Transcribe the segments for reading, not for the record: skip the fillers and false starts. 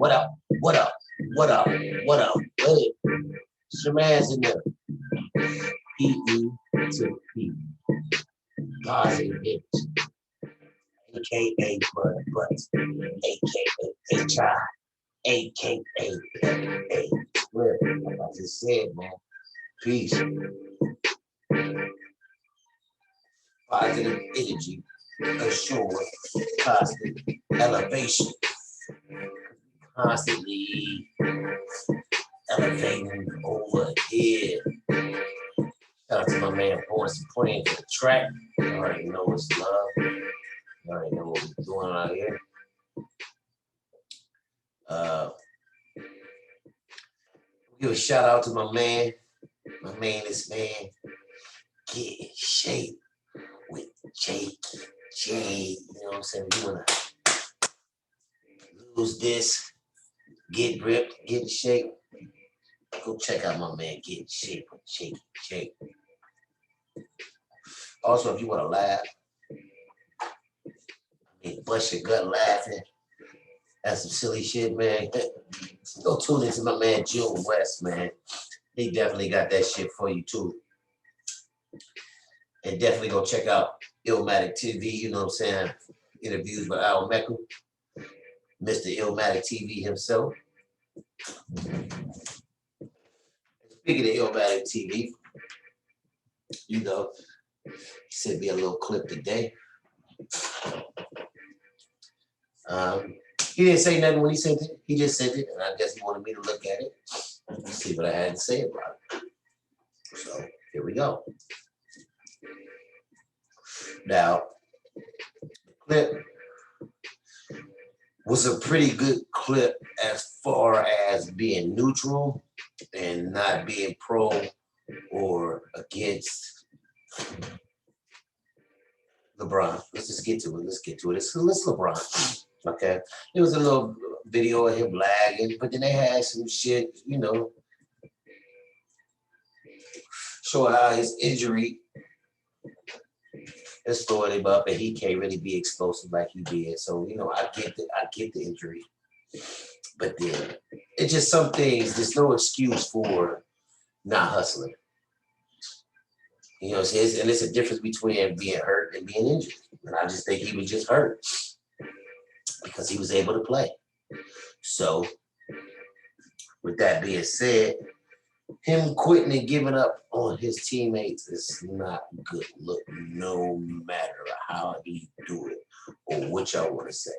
What up? What up? What up? What up? What it? Shaman's in there. P-E to P. Positive image. AKA Budd Buttz. AKA H.I. AKA. Like I just said, man. Peace. Positive energy. Assured. Constant. Elevation. Constantly elevating over here. Shout out to my man Boris playing for the track. You already know it's love. You already know what we're doing out here. Give a shout out to my man. This man, get in shape with Jake J. You know what I'm saying? You wanna lose this, get ripped, get in shape. Go check out my man, Get in Shape with Jake J. Also, if you want to laugh, bust your gut laughing at some silly shit, man, go tune into my man June West, man. He definitely got that shit for you too. And definitely go check out Illmatic TV, you know what I'm saying? Interviews with Al Mecca, Mr. Illmatic TV himself. Speaking of Illmatic TV, you know, he sent me a little clip today. He didn't say nothing when he sent it. He just sent it, and I guess he wanted me to look at it and see what I had to say about it. So here we go. Now, the clip was a pretty good clip as far as being neutral and not being pro or against LeBron. Let's just get to it. Let's get to it. It's LeBron. Okay. There was a little video of him lagging, but then they had some shit, you know, show how his injury has stored him up and he can't really be explosive like he did. So, you know, I get the injury. But then it's just some things, there's no excuse for not hustling. You know, and it's a difference between being hurt and being injured. And I just think he was just hurt because he was able to play. So, with that being said, him quitting and giving up on his teammates is not a good look, no matter how he do it or what y'all want to say.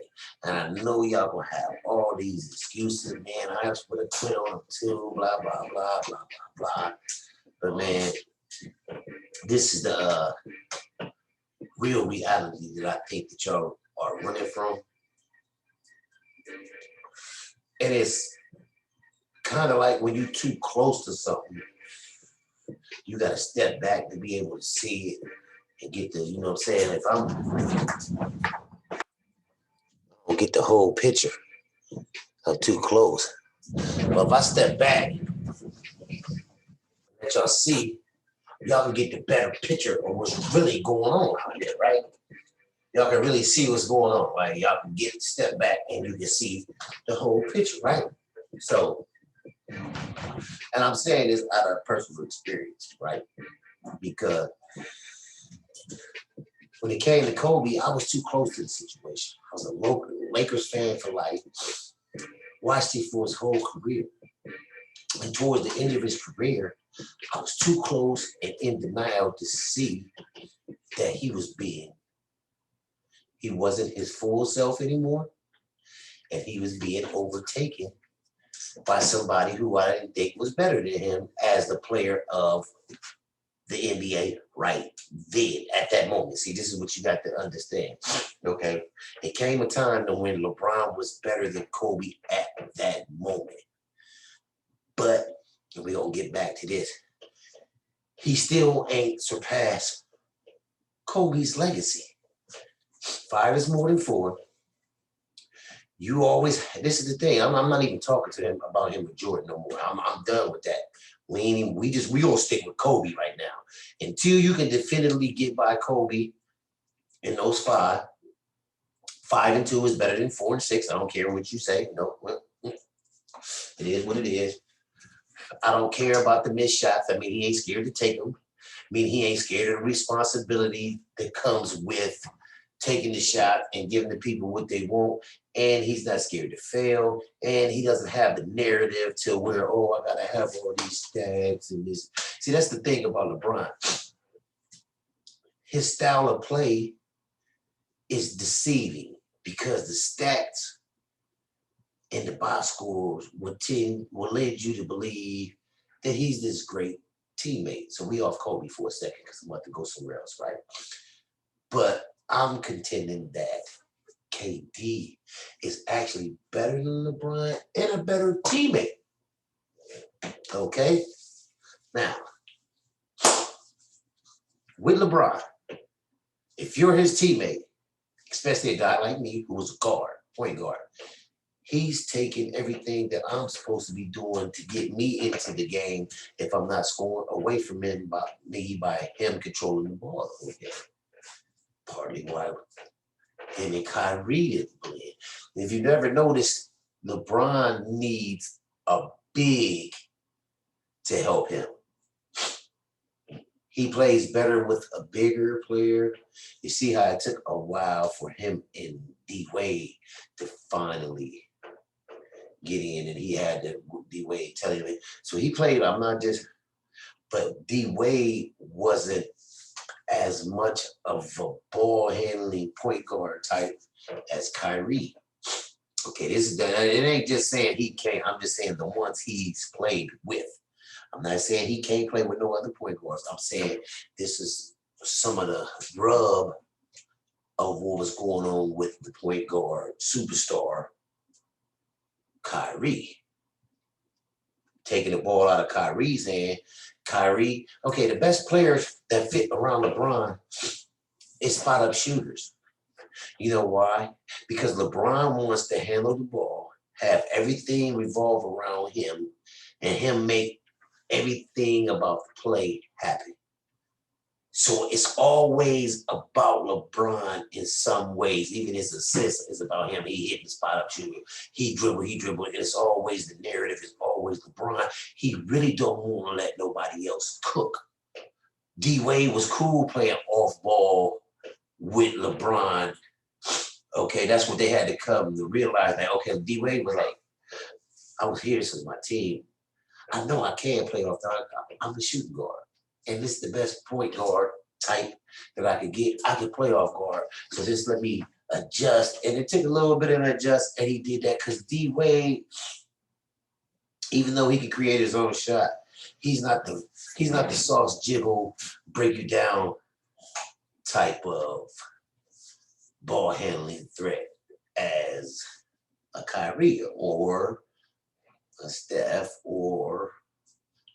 And I know y'all gonna have all these excuses, man. I just would have quit on him too, blah, blah, blah, blah, blah, blah. But man, this is the real reality that I think that y'all are running from. And it's kind of like when you're too close to something, you got to step back to be able to see it and get the, you know what I'm saying? If I'm gonna get the whole picture, I'm too close. But if I step back, let y'all see, y'all can get the better picture of what's really going on out here, right? Y'all can really see what's going on, right? Y'all can step back and you can see the whole picture, right? So, and I'm saying this out of personal experience, right? Because when it came to Kobe, I was too close to the situation. I was a local Lakers fan for life, watched it for his whole career. And towards the end of his career, I was too close and in denial to see that he wasn't his full self anymore, and he was being overtaken by somebody who I didn't think was better than him as the player of the NBA right then, at that moment. See, this is what you got to understand, okay? It came a time when LeBron was better than Kobe at that moment. But, and we're going to get back to this, he still ain't surpassed Kobe's legacy. 5 is more than 4. You always, this is the thing, I'm not even talking to him about him with Jordan no more. I'm done with that. We gonna stick with Kobe right now. Until you can definitively get by Kobe in those 5. 5 and 2 is better than 4 and 6. I don't care what you say. No, It is what it is. I don't care about the missed shots. I mean, he ain't scared to take them. I mean, he ain't scared of the responsibility that comes with taking the shot and giving the people what they want. And he's not scared to fail. And he doesn't have the narrative to where, oh, I gotta have all these stats and this. See, that's the thing about LeBron. His style of play is deceiving because the stats and the box scores will lead you to believe that he's this great teammate. So we off Kobe for a second because I'm about to go somewhere else, right? But I'm contending that KD is actually better than LeBron and a better teammate. Okay? Now, with LeBron, if you're his teammate, especially a guy like me who was a guard, point guard, he's taking everything that I'm supposed to be doing to get me into the game if I'm not scoring away from him by him controlling the ball. Partly why him and Kyrie didn't play. If you never noticed, LeBron needs a big to help him. He plays better with a bigger player. You see how it took a while for him and D-Wade to finally get in, and he had to D-Wade tell him. So he played, but D-Wade wasn't as much of a ball handling point guard type as Kyrie. Okay, it ain't just saying he can't, I'm just saying the ones he's played with. I'm not saying he can't play with no other point guards. I'm saying this is some of the rub of what was going on with the point guard superstar Kyrie. Taking the ball out of Kyrie's hand. Kyrie, okay, the best players that fit around LeBron is spot up shooters. You know why? Because LeBron wants to handle the ball, have everything revolve around him, and him make everything about the play happen. So it's always about LeBron in some ways. Even his assist is about him. He hitting the spot up shooter. He dribble. And it's always the narrative is always LeBron. He really don't want to let nobody else cook. D-Wade was cool playing off ball with LeBron. Okay, that's what they had to come to realize that, okay, D-Wade was like, I was here, this is my team. I know I can play off the I'm a shooting guard. And this is the best point guard type that I could get. I could play off guard. So just let me adjust. And it took a little bit of adjust, and he did that because D-Wade, even though he could create his own shot, he's not the sauce jiggle, break you down type of ball handling threat as a Kyrie or a Steph or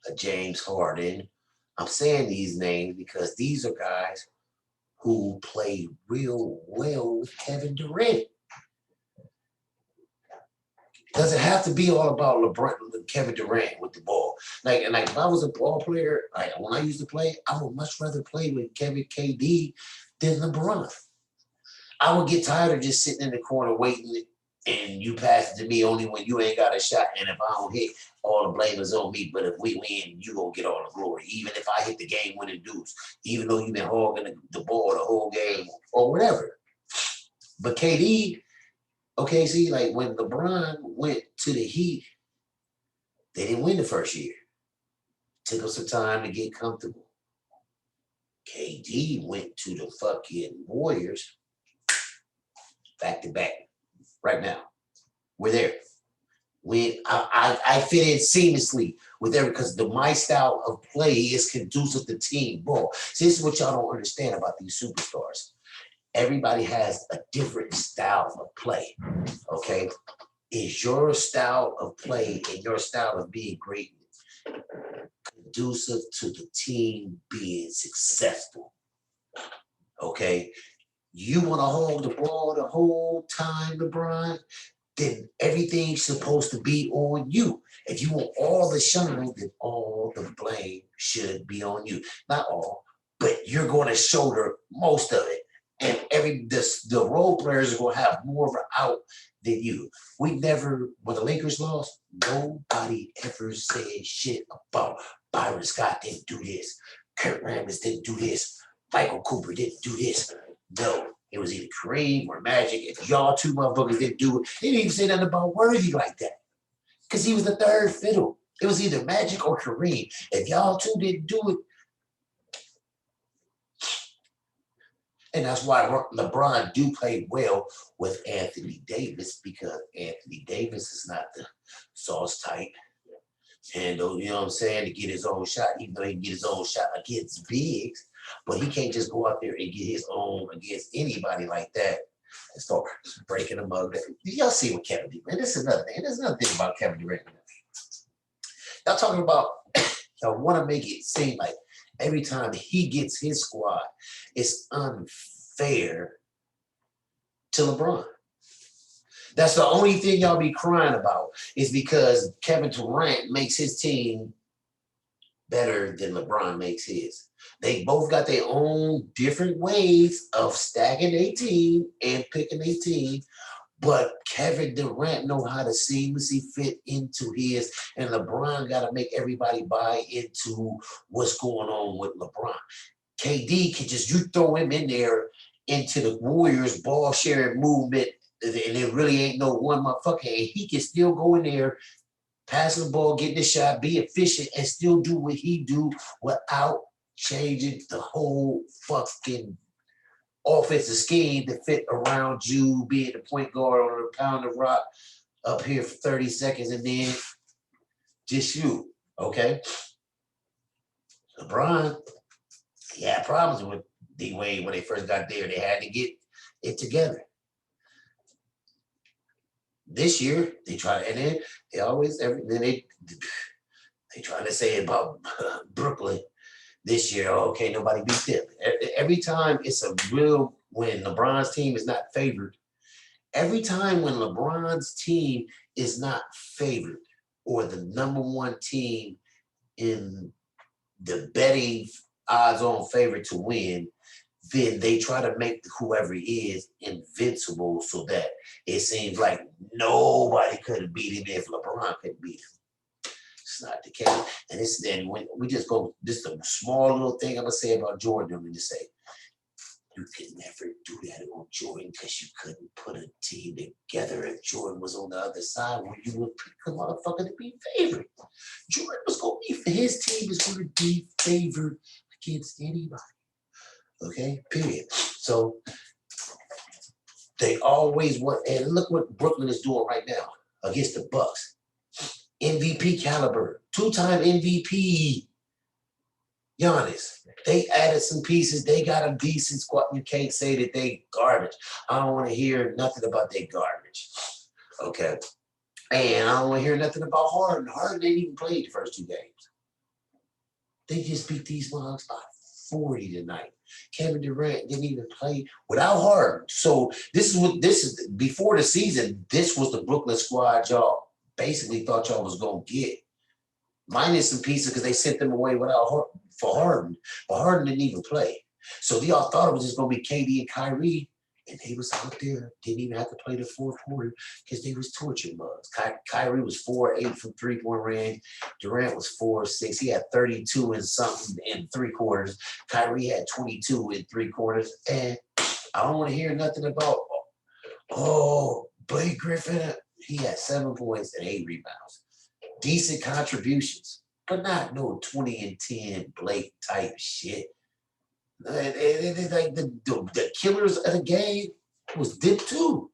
a James Harden. I'm saying these names because these are guys who play real well with Kevin Durant. Doesn't have to be all about LeBron, Kevin Durant with the ball. Like if I was a ball player, like when I used to play, I would much rather play with Kevin KD than LeBron. I would get tired of just sitting in the corner waiting and you pass it to me only when you ain't got a shot. And if I don't hit, all the blame is on me. But if we win, you gonna get all the glory. Even if I hit the game-winning deuce, even though you've been hogging the ball the whole game or whatever. But KD, okay, see, like when LeBron went to the Heat, they didn't win the first year. Took them some time to get comfortable. KD went to the fucking Warriors back to back. Right now, we're there. I fit in seamlessly with every because my style of play is conducive to team ball. See, this is what y'all don't understand about these superstars. Everybody has a different style of play. Okay, is your style of play and your style of being great conducive to the team being successful? Okay. You want to hold the ball the whole time, LeBron, then everything's supposed to be on you. If you want all the shine, then all the blame should be on you. Not all, but you're going to shoulder most of it. And every the role players are gonna have more of an out than you. We never, when the Lakers lost, nobody ever said shit about Byron Scott didn't do this, Kurt Rambis didn't do this, Michael Cooper didn't do this. No, it was either Kareem or Magic, and y'all two motherfuckers didn't do it. They didn't even say nothing about Worthy like that, because he was the third fiddle. It was either Magic or Kareem. If y'all two didn't do it, and that's why LeBron do play well with Anthony Davis, because Anthony Davis is not the sauce type. And you know what I'm saying, to get his own shot, even though he can get his own shot against bigs, but he can't just go out there and get his own against anybody like that and start breaking them up. Y'all see what Kevin Durant, this is another thing. There's another thing about Kevin Durant. Y'all talking about, y'all want to make it seem like every time he gets his squad, it's unfair to LeBron. That's the only thing y'all be crying about, is because Kevin Durant makes his team better than LeBron makes his. They both got their own different ways of stacking a team and picking a team, but Kevin Durant know how to seamlessly fit into his, and LeBron got to make everybody buy into what's going on with LeBron. KD can just, you throw him in there into the Warriors ball sharing movement, and there really ain't no one motherfucker, and he can still go in there, pass the ball, get the shot, be efficient, and still do what he do without changing the whole fucking offensive scheme to fit around you, being the point guard on a pound of rock up here for 30 seconds and then just shoot, okay? LeBron, he had problems with D-Wade when they first got there. They had to get it together. This year, they try, and then they always, they try to say about Brooklyn this year, okay, nobody beat them. Every time it's a real, when LeBron's team is not favored, every time when LeBron's team is not favored, or the number one team in the betting odds-on favorite to win, then they try to make whoever he is invincible, so that it seems like nobody could have beat him if LeBron could beat him. It's not the case. And this, then when we just go, this is a small little thing I'm gonna say about Jordan. I'm gonna just say, you could never do that on Jordan, because you couldn't put a team together if Jordan was on the other side, where you would pick a motherfucker to be favored. Jordan was gonna be, his team is gonna be favored against anybody. Okay, period. So they always want, and look what Brooklyn is doing right now against the Bucks. MVP caliber, two-time MVP Giannis. They added some pieces. They got a decent squad. You can't say that they garbage. I don't want to hear nothing about their garbage. Okay. And I don't want to hear nothing about Harden. Harden didn't even play the first two games. They just beat these mugs by 40 tonight. Kevin Durant didn't even play without Harden. So this is before the season. This was the Brooklyn squad y'all basically thought y'all was gonna get, minus some pieces because they sent them away without for Harden. But Harden didn't even play. So y'all thought it was just gonna be KD and Kyrie, and they was out there, didn't even have to play the fourth quarter because they was torture mugs. Kyrie was 4-8 from three-point range. Durant was 4-6. He had 32 and something in three quarters. Kyrie had 22 in three quarters. And I don't want to hear nothing about, oh, Blake Griffin. He had 7 points and 8 rebounds. Decent contributions, but not no 20 and 10 Blake type shit. Like the killers of the game was dip too.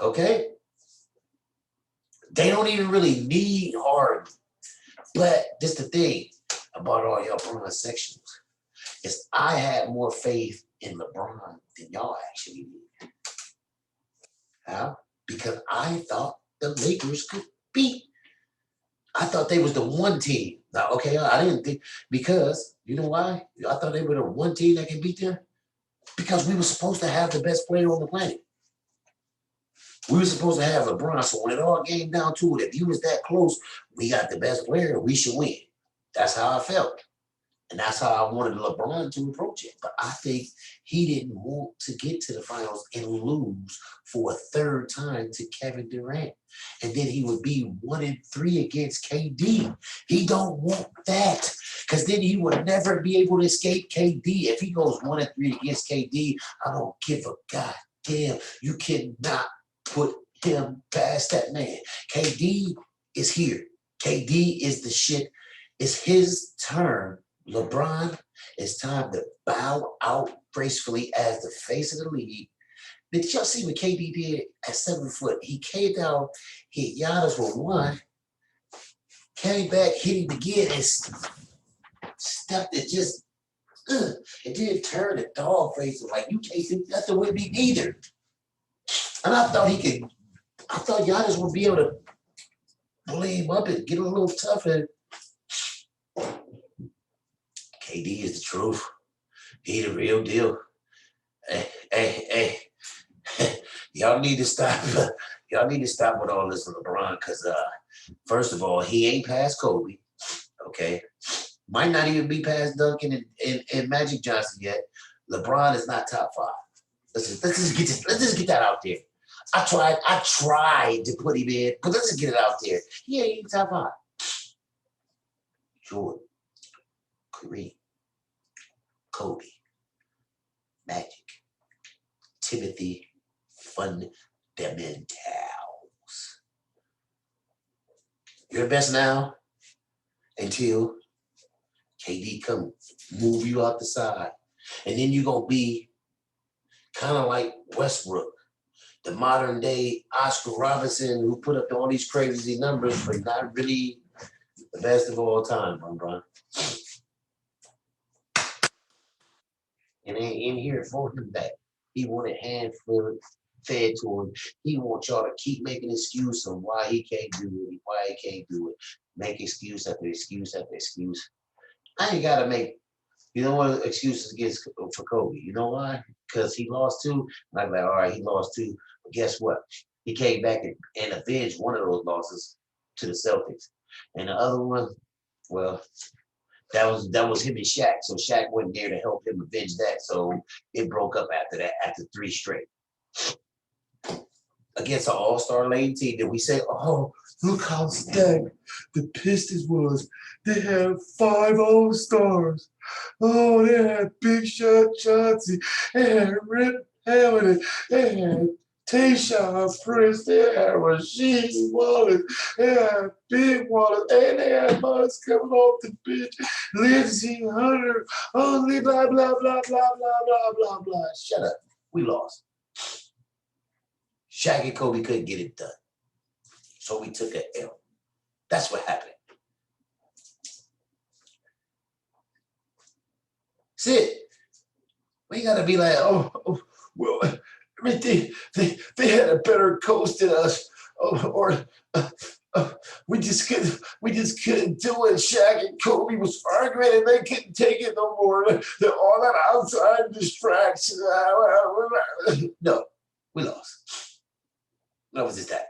Okay? They don't even really need Harden. But this the thing about all y'all LeBron sectionals, is I had more faith in LeBron than y'all actually did. How? Because I thought the Lakers could beat. I thought they was the one team. Now, okay, I didn't think, because you know why? I thought they were the one team that can beat them. Because we were supposed to have the best player on the planet. We were supposed to have LeBron. So when it all came down to it, if you was that close, we got the best player, we should win. That's how I felt. And that's how I wanted LeBron to approach it. But I think he didn't want to get to the finals and lose for a third time to Kevin Durant. And then he would be 1-3 against KD. He don't want that. Because then he would never be able to escape KD. If he goes 1-3 against KD, I don't give a goddamn. You cannot put him past that man. KD is here. KD is the shit. It's his turn. LeBron, it's time to bow out gracefully as the face of the league. Did y'all see what KD did at 7 foot? He came down, hit Giannis with one, came back, hit him again, and stepped it just, it didn't turn the dog face like you can't do nothing with me neither. And I thought Giannis would be able to bully him up and get a little tougher. KD is the truth. He the real deal. Hey. Y'all need to stop. Y'all need to stop with all this LeBron, because first of all, he ain't past Kobe. Okay. Might not even be past Duncan and Magic Johnson yet. LeBron is not top 5. Let's just get that out there. I tried to put him in, but let's just get it out there. He ain't even top 5. Jordan, Kareem, Kobe, Magic, Timothy Fundamentals. You're the best now until KD come move you out the side. And then you're going to be kind of like Westbrook, the modern day Oscar Robertson, who put up all these crazy numbers, but not really the best of all time, Bron. And ain't in here for him back. He wanted hand fed to him. He wants y'all to keep making excuse on why he can't do it, Make excuse after excuse after excuse. I ain't got to make, excuses against for Kobe. You know why? Because he lost 2. And I'm like, all right, he lost 2. But guess what? He came back and avenged one of those losses to the Celtics. And the other one, well, that was him and Shaq. So Shaq wasn't there to help him avenge that. So it broke up after that, after 3 straight. Against an all-star laden team, that we say, oh, look how stacked the Pistons was. They had 5 all-stars. Oh, they had Big Shot Chauncey. They had Rip Hamilton. They had Tayshaun Prince. They had Rasheed Wallace. They had Big Wallace. And they had Buds coming off the bench. Lindsey Hunter. Only blah, blah, blah, blah, blah, blah, blah, blah. Shut up. We lost. Shaq and Kobe couldn't get it done. So we took an L. That's what happened. That's it. We got to be like, oh, well, everything, they had a better coach than us. We just couldn't do it. Shaq and Kobe was arguing and they couldn't take it no more. They're all that outside distraction. No, we lost. That was just that.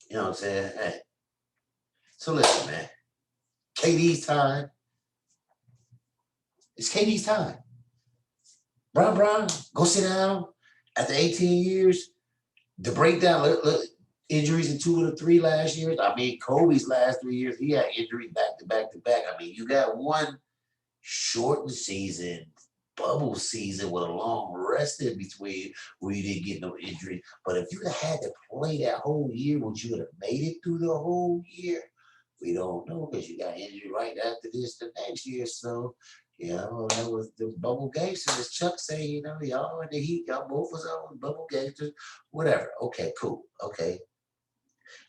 You know what I'm saying? Hey. So listen, man. KD's time. It's KD's time. Bron, go sit down. After 18 years, the breakdown, look, injuries in 2 of the 3 last years. I mean, Kobe's last 3 years, he had injuries back to back to back. I mean, you got one shortened season, bubble season with a long rest in between where you didn't get no injury. But if you'd have had to play that whole year, would you have made it through the whole year? We don't know, because you got injured right after this the next year. So, that was the bubble gangsters, as Chuck say, y'all in the Heat, y'all both was on bubble gangsters, whatever. Okay, cool. Okay.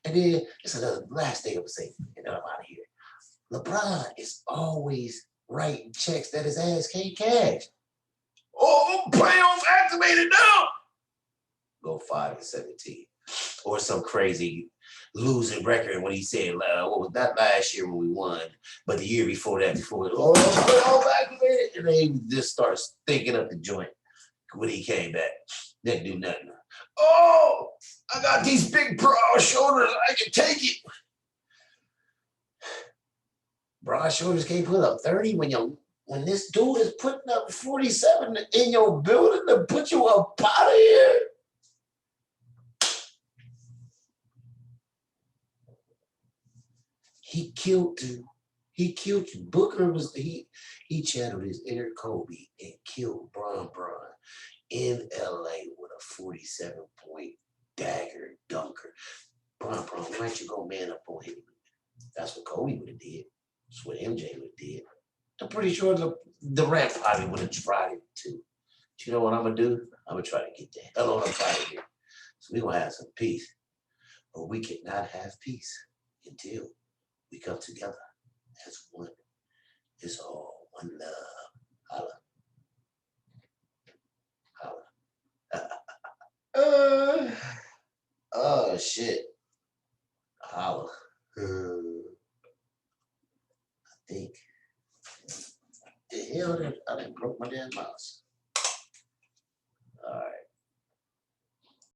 And then it's another last thing I'm saying, and then I'm out of here. LeBron is always writing checks that his ass can't cash. Oh, playoffs activated now. Go 5-17, or some crazy losing record when he said, what was that last year when we won, but the year before that, playoffs activated, and they just start thinking up the joint when he came back. Didn't do nothing. Oh, I got these big broad shoulders. I can take it. Broad shoulders can't put up 30 when this dude is putting up 47 in your building to put you up out of here. He killed you. He killed you. Booker was he channeled his inner Kobe and killed Bron in LA with a 47-point dagger dunker. Bron, why don't you go man up on him? That's what Kobe would have did. That's what MJ would have did. I'm pretty sure the rap probably would have tried it too. But you know what I'm gonna do? I'm gonna try to get the hell on up out of here. So we're gonna have some peace. But we cannot have peace until we come together as one. It's all one love. Holla. Oh shit. Holla. I think the hell that I done broke my damn mouse.